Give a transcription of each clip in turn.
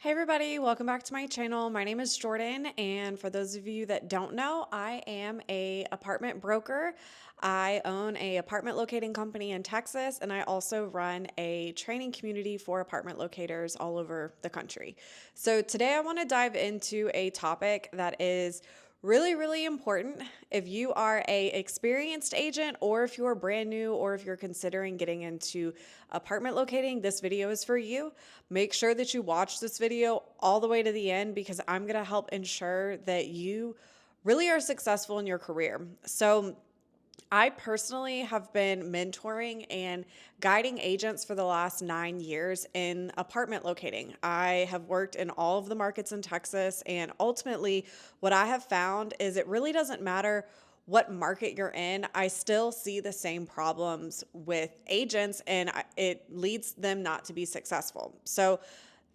Hey everybody, welcome back to my channel. My name is Jordan, and for those of you that don't know, I am a apartment broker. I own a apartment locating company in Texas, and I also run a training community for apartment locators all over the country. So today I want to dive into a topic that is really important if you are a experienced agent, or if you're brand new, or if you're considering getting into apartment locating. This video is for you. Make sure that you watch this video all the way to the end, because I'm going to help ensure that you really are successful in your career. So I personally have been mentoring and guiding agents for the last 9 years in apartment locating. I have worked in all of the markets in Texas, and ultimately, what I have found is it really doesn't matter what market you're in. I still see the same problems with agents, and it leads them not to be successful. So,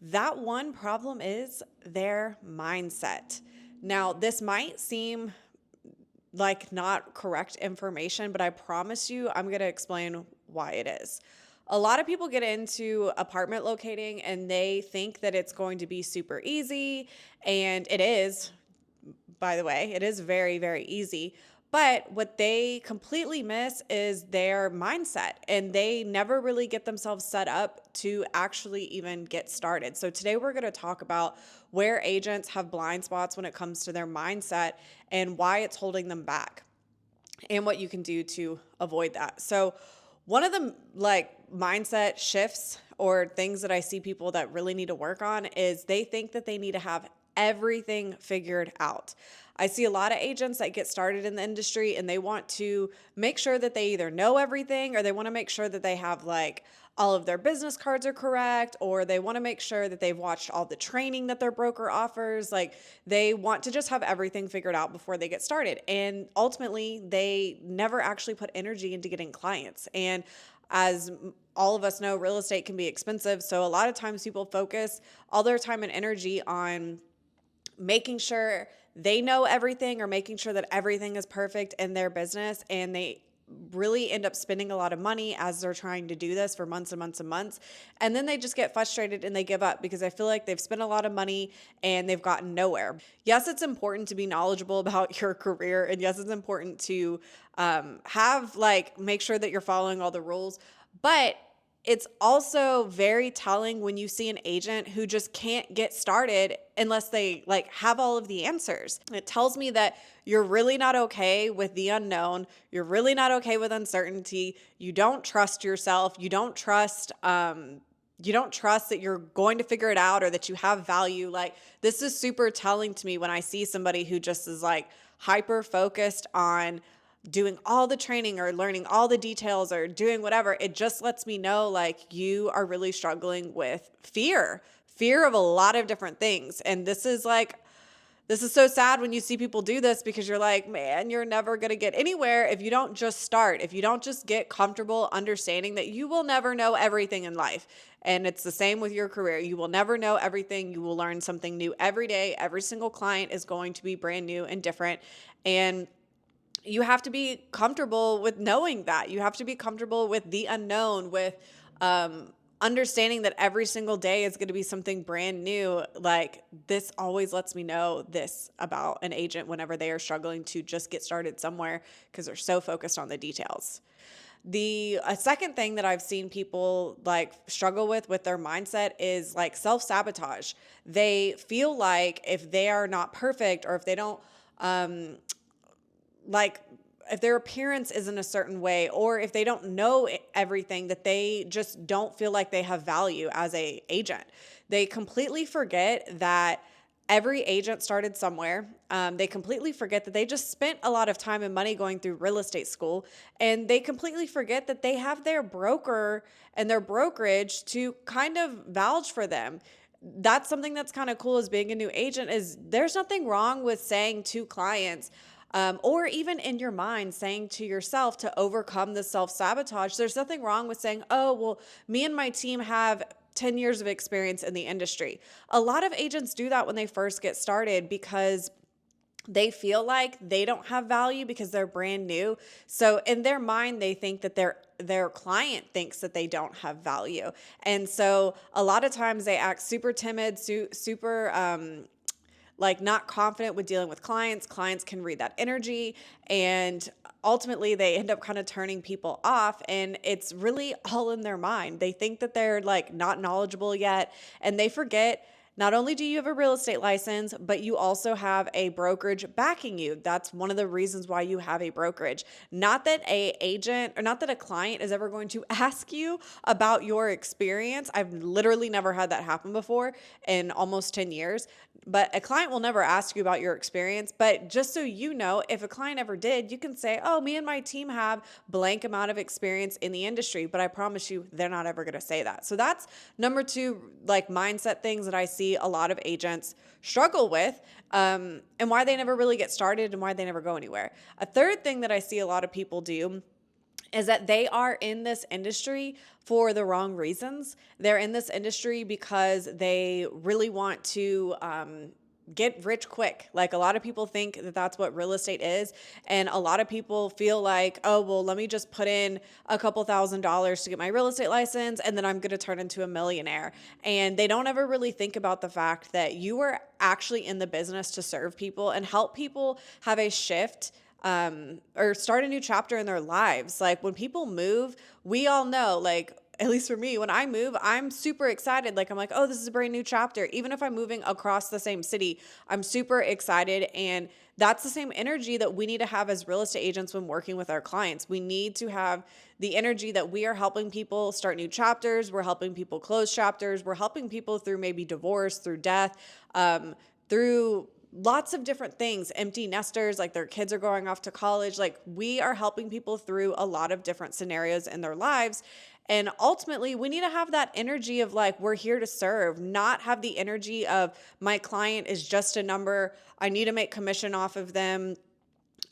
that one problem is their mindset. Now, this might seem like not correct information, but I promise you, I'm going to explain why it is. A lot of people get into apartment locating and they think that it's going to be super easy, and it is. By the way, it is very easy. But what they completely miss is their mindset, and they never really get themselves set up to actually even get started. So today we're going to talk about where agents have blind spots when it comes to their mindset and why it's holding them back, and what you can do to avoid that. So one of the mindset shifts or things that I see people that really need to work on is they think that they need to have everything figured out. I see a lot of agents that get started in the industry and they want to make sure that they either know everything, or they want to make sure that they have all of their business cards are correct, or they want to make sure that they've watched all the training that their broker offers. They want to just have everything figured out before they get started. And ultimately, they never actually put energy into getting clients. And as all of us know, real estate can be expensive. So a lot of times people focus all their time and energy on making sure they know everything, or making sure that everything is perfect in their business, and they really end up spending a lot of money as they're trying to do this for months and months and months. And then they just get frustrated and they give up because I feel like they've spent a lot of money and they've gotten nowhere. Yes, it's important to be knowledgeable about your career, and yes, it's important to make sure that you're following all the rules, but it's also very telling when you see an agent who just can't get started unless they have all of the answers. It tells me that you're really not okay with the unknown. You're really not okay with uncertainty. You don't trust yourself. You don't trust that you're going to figure it out, or that you have value. This is super telling to me when I see somebody who just is hyper focused on doing all the training or learning all the details or doing whatever. It just lets me know you are really struggling with fear of a lot of different things. And this is so sad when you see people do this, because you're like, man, you're never going to get anywhere if you don't just start, if you don't just get comfortable understanding that you will never know everything in life. And it's the same with your career. You will never know everything. You will learn something new every day. Every single client is going to be brand new and different. And you have to be comfortable with knowing that. You have to be comfortable with the unknown, with understanding that every single day is going to be something brand new. This always lets me know this about an agent whenever they are struggling to just get started somewhere, because they're so focused on the details. A second thing that I've seen people struggle with their mindset is self-sabotage. They feel like if they are not perfect, or if they don't if their appearance isn't a certain way, or if they don't know everything, that they just don't feel like they have value as a agent. They completely forget that every agent started somewhere. They completely forget that they just spent a lot of time and money going through real estate school, and they completely forget that they have their broker and their brokerage to kind of vouch for them. That's something that's kind of cool as being a new agent, is there's nothing wrong with saying to clients, or even in your mind saying to yourself, to overcome the self-sabotage, there's nothing wrong with saying, oh, well, me and my team have 10 years of experience in the industry. A lot of agents do that when they first get started, because they feel like they don't have value because they're brand new. So in their mind, they think that their client thinks that they don't have value. And so a lot of times they act super timid, super like not confident with dealing with clients. Clients can read that energy, and ultimately they end up kind of turning people off, and it's really all in their mind. They think that they're like not knowledgeable yet, and they forget not only do you have a real estate license, but you also have a brokerage backing you. That's one of the reasons why you have a brokerage. Not that a agent or not that a client is ever going to ask you about your experience. I've literally never had that happen before in almost 10 years. But a client will never ask you about your experience. But just so you know, if a client ever did, you can say, oh, me and my team have blank amount of experience in the industry. But I promise you, they're not ever going to say that. So that's number two, like mindset things that I see a lot of agents struggle with, and why they never really get started and why they never go anywhere. A third thing that I see a lot of people do is that they are in this industry for the wrong reasons. They're in this industry because they really want to get rich quick. Like a lot of people think that that's what real estate is. And a lot of people feel like, oh, well, let me just put in a couple $1,000s to get my real estate license, and then I'm going to turn into a millionaire. And they don't ever really think about the fact that you are actually in the business to serve people and help people have a shift or start a new chapter in their lives. Like when people move, we all know, like, at least for me, when I move, I'm super excited. Like, I'm like, oh, this is a brand new chapter. Even if I'm moving across the same city, I'm super excited. And that's the same energy that we need to have as real estate agents when working with our clients. We need to have the energy that we are helping people start new chapters. We're helping people close chapters. We're helping people through maybe divorce, through death, through lots of different things, empty nesters, like their kids are going off to college. Like we are helping people through a lot of different scenarios in their lives. And ultimately, we need to have that energy of like, we're here to serve, not have the energy of my client is just a number. I need to make commission off of them.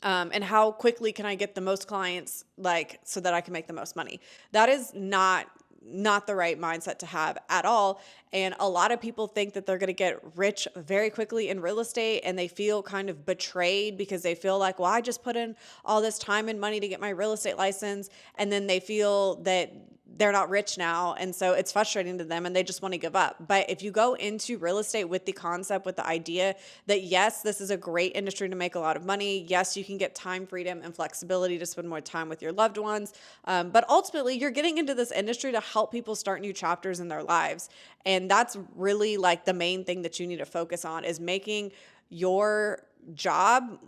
And how quickly can I get the most clients, like, so that I can make the most money? That is not the right mindset to have at all. And a lot of people think that they're going to get rich very quickly in real estate, and they feel kind of betrayed because they feel like, well, I just put in all this time and money to get my real estate license, and then they feel that they're not rich now. And so it's frustrating to them and they just want to give up. But if you go into real estate with the concept, with the idea that yes, this is a great industry to make a lot of money. Yes, you can get time freedom and flexibility to spend more time with your loved ones. But ultimately you're getting into this industry to help people start new chapters in their lives. And that's really like the main thing that you need to focus on, is making your job,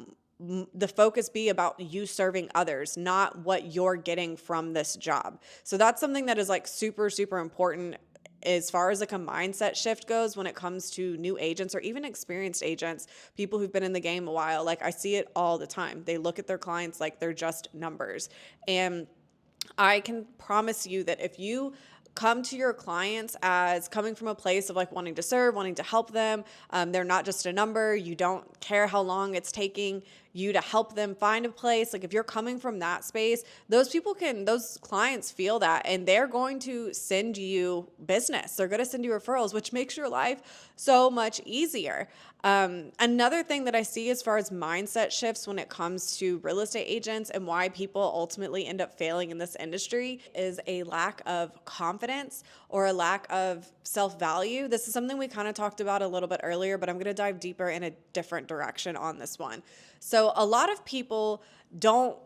the focus be about you serving others, not what you're getting from this job. So that's something that is like super, super important as far as like a mindset shift goes when it comes to new agents or even experienced agents, people who've been in the game a while. Like I see it all the time. They look at their clients like they're just numbers. And I can promise you that if you come to your clients as coming from a place of like wanting to serve, wanting to help them, they're not just a number. You don't care how long it's taking you to help them find a place. Like if you're coming from that space, those clients feel that, and they're going to send you business. They're going to send you referrals, which makes your life so much easier. Another thing that I see as far as mindset shifts when it comes to real estate agents and why people ultimately end up failing in this industry is a lack of confidence or a lack of self-value. This is something we kind of talked about a little bit earlier, but I'm going to dive deeper in a different direction on this one. So a lot of people don't,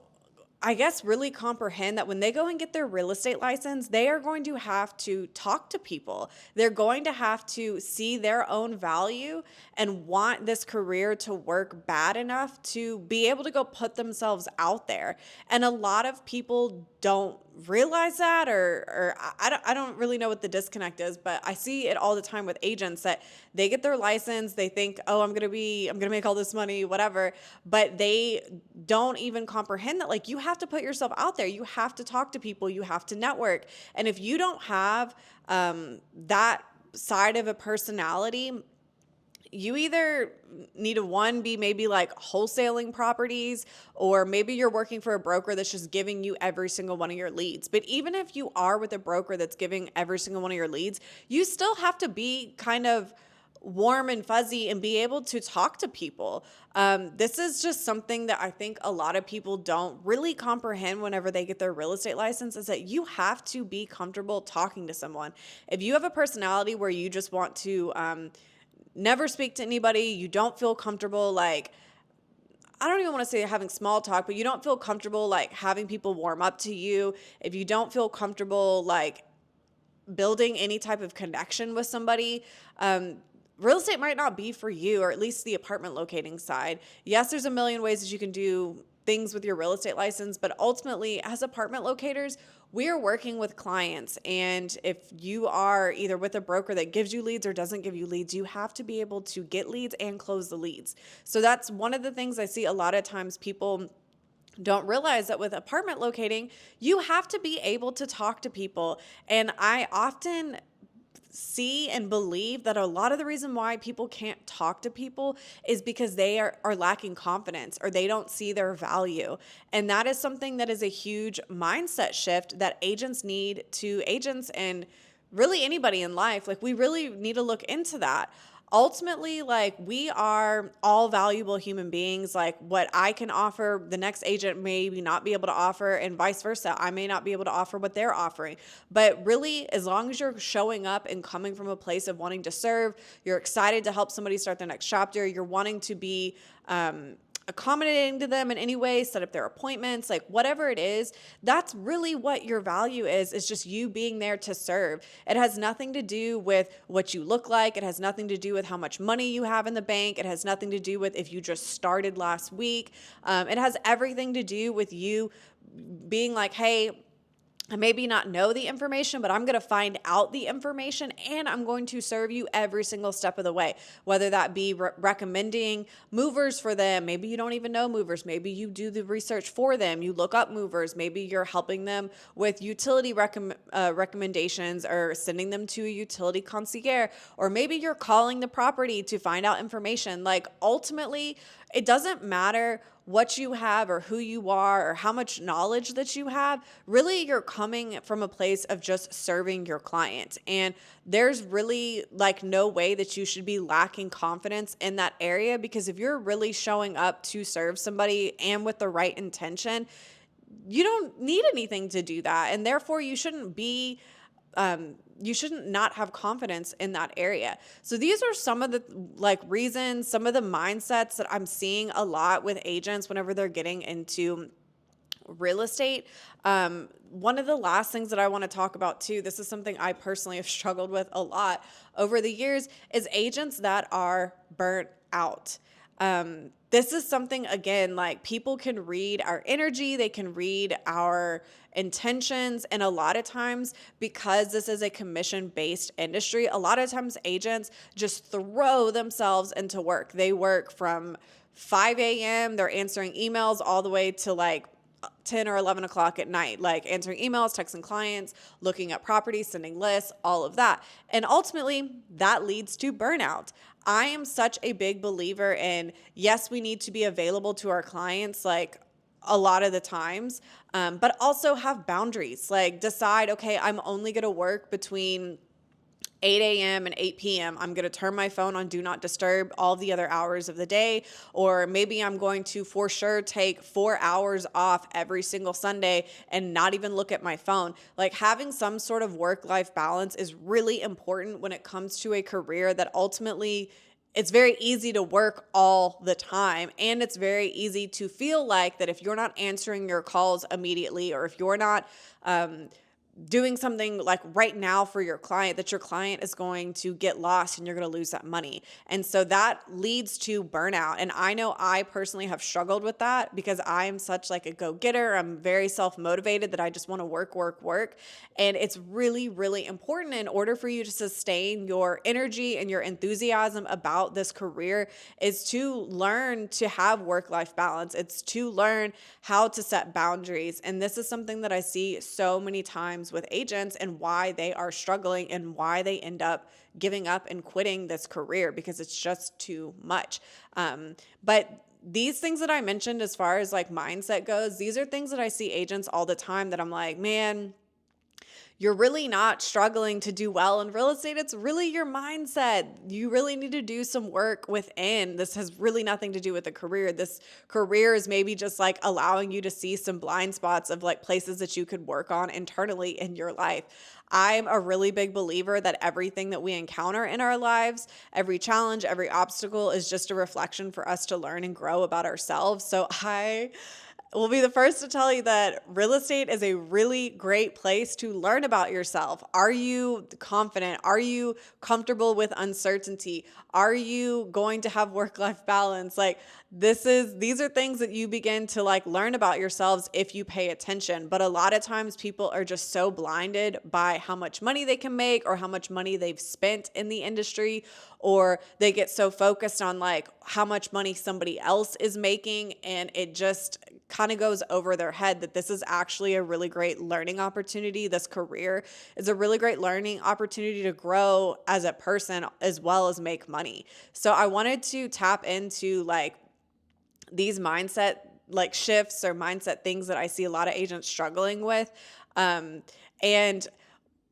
I guess, really comprehend that when they go and get their real estate license, they are going to have to talk to people. They're going to have to see their own value and want this career to work bad enough to be able to go put themselves out there. And a lot of people don't realize that, or I don't really know what the disconnect is, but I see it all the time with agents that they get their license, they think, oh, I'm gonna make all this money, whatever, but they don't even comprehend that like you have to put yourself out there, you have to talk to people, you have to network, and if you don't have that side of a personality, you either need to be maybe like wholesaling properties, or maybe you're working for a broker that's just giving you every single one of your leads. But even if you are with a broker that's giving every single one of your leads, you still have to be kind of warm and fuzzy and be able to talk to people. This is just something that I think a lot of people don't really comprehend whenever they get their real estate license, is that you have to be comfortable talking to someone. If you have a personality where you just want to never speak to anybody, you don't feel comfortable, like, I don't even want to say having small talk, but you don't feel comfortable like having people warm up to you, if you don't feel comfortable like building any type of connection with somebody, real estate might not be for you, or at least the apartment locating side. Yes, there's a million ways that you can do things with your real estate license, but ultimately, as apartment locators, we are working with clients. And if you are either with a broker that gives you leads or doesn't give you leads, you have to be able to get leads and close the leads. So that's one of the things I see a lot of times people don't realize, that with apartment locating, you have to be able to talk to people. And I often see and believe that a lot of the reason why people can't talk to people is because they are lacking confidence, or they don't see their value. And that is something that is a huge mindset shift that agents and really anybody in life, like, we really need to look into that. Ultimately, like, we are all valuable human beings. Like, what I can offer, the next agent may not be able to offer, and vice versa. I may not be able to offer what they're offering. But really, as long as you're showing up and coming from a place of wanting to serve, you're excited to help somebody start their next chapter, you're wanting to be accommodating to them in any way, set up their appointments, like whatever it is, that's really what your value is just you being there to serve. It has nothing to do with what you look like. It has nothing to do with how much money you have in the bank. It has nothing to do with if you just started last week. It has everything to do with you being like, hey, I maybe not know the information, but I'm going to find out the information, and I'm going to serve you every single step of the way, whether that be recommending movers for them. Maybe you don't even know movers. Maybe you do the research for them. You look up movers. Maybe you're helping them with utility recommendations, or sending them to a utility concierge, or maybe you're calling the property to find out information. Like, ultimately, it doesn't matter what you have or who you are or how much knowledge that you have. Really, you're coming from a place of just serving your client. And there's really like no way that you should be lacking confidence in that area, because if you're really showing up to serve somebody and with the right intention, you don't need anything to do that. And therefore, you shouldn't not have confidence in that area. So these are some of the reasons, some of the mindsets that I'm seeing a lot with agents whenever they're getting into real estate. One of the last things that I want to talk about too, this is something I personally have struggled with a lot over the years, is agents that are burnt out. This is something, again, like, people can read our energy, they can read our intentions. And a lot of times, because this is a commission-based industry, a lot of times agents just throw themselves into work. They work from 5 a.m., they're answering emails all the way to like 10 or 11 o'clock at night, like answering emails, texting clients, looking at properties, sending lists, all of that. And ultimately, that leads to burnout. I am such a big believer in, yes, we need to be available to our clients, like, a lot of the times, but also have boundaries. Like, decide, okay, I'm only going to work between 8 a.m. and 8 p.m. I'm going to turn my phone on do not disturb all the other hours of the day. Or maybe I'm going to for sure take 4 hours off every single Sunday and not even look at my phone. Like, having some sort of work-life balance is really important when it comes to a career that ultimately, it's very easy to work all the time. And it's very easy to feel like that if you're not answering your calls immediately, or if you're not doing something like right now for your client, that your client is going to get lost and you're going to lose that money. And so that leads to burnout. And I know I personally have struggled with that, because I am such like a go-getter. I'm very self-motivated that I just want to work, work, work. And it's really, really important, in order for you to sustain your energy and your enthusiasm about this career, is to learn to have work-life balance. It's to learn how to set boundaries. And this is something that I see so many times with agents, and why they are struggling and why they end up giving up and quitting this career, because it's just too much. But these things that I mentioned, as far as like mindset goes, these are things that I see agents all the time that I'm like, man, you're really not struggling to do well in real estate. It's really your mindset. You really need to do some work within. This has really nothing to do with a career. This career is maybe just like allowing you to see some blind spots of like places that you could work on internally in your life. I'm a really big believer that everything that we encounter in our lives, every challenge, every obstacle is just a reflection for us to learn and grow about ourselves. So I will be the first to tell you that real estate is a really great place to learn about yourself. Are you confident? Are you comfortable with uncertainty? Are you going to have work-life balance? Like these are things that you begin to like learn about yourselves if you pay attention. But a lot of times people are just so blinded by how much money they can make or how much money they've spent in the industry, or they get so focused on like how much money somebody else is making, and it just kind of goes over their head that this is actually a really great learning opportunity. This career is a really great learning opportunity to grow as a person as well as make money. So I wanted to tap into like these mindset like shifts or mindset things that I see a lot of agents struggling with. And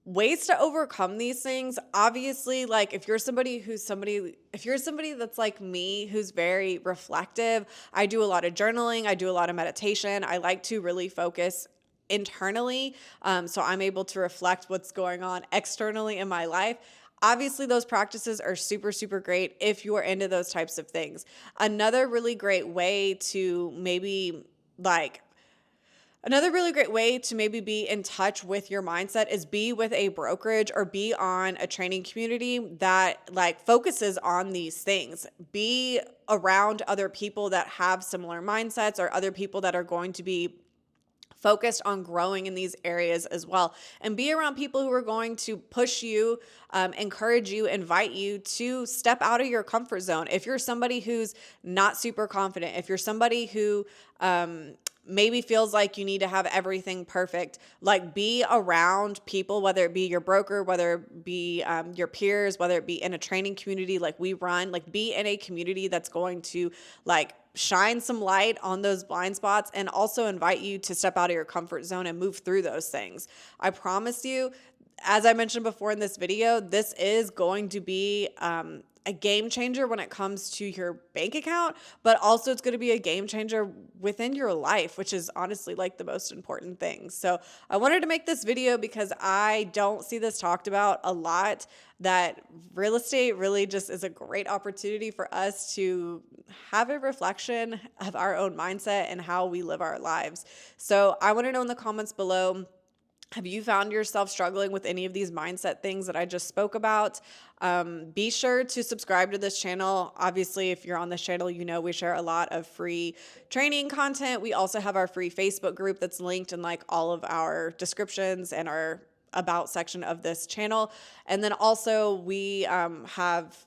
ways to overcome these things. Obviously, like if you're somebody that's like me, who's very reflective, I do a lot of journaling, I do a lot of meditation. I like to really focus internally. So I'm able to reflect what's going on externally in my life. Obviously, those practices are super, super great if you are into those types of things. Another really great way to maybe be in touch with your mindset is be with a brokerage or be on a training community that like focuses on these things. Be around other people that have similar mindsets or other people that are going to be focused on growing in these areas as well, and be around people who are going to push you, encourage you, invite you to step out of your comfort zone. If you're somebody who's not super confident, if you're somebody who maybe feels like you need to have everything perfect, like be around people, whether it be your broker, whether it be your peers, whether it be in a training community like we run, like be in a community that's going to like shine some light on those blind spots and also invite you to step out of your comfort zone and move through those things. I promise you, as I mentioned before in this video, this is going to be a game changer when it comes to your bank account, but also it's going to be a game changer within your life, which is honestly like the most important thing. So I wanted to make this video because I don't see this talked about a lot, that real estate really just is a great opportunity for us to have a reflection of our own mindset and how we live our lives. So I want to know in the comments below, have you found yourself struggling with any of these mindset things that I just spoke about? Be sure to subscribe to this channel. Obviously, if you're on this channel, you know we share a lot of free training content. We also have our free Facebook group that's linked in like all of our descriptions and our about section of this channel. And then also we have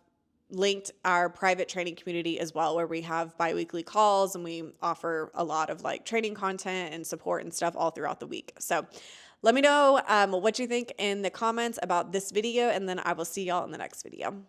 linked our private training community as well, where we have bi-weekly calls and we offer a lot of like training content and support and stuff all throughout the week. So let me know what you think in the comments about this video, and then I will see y'all in the next video.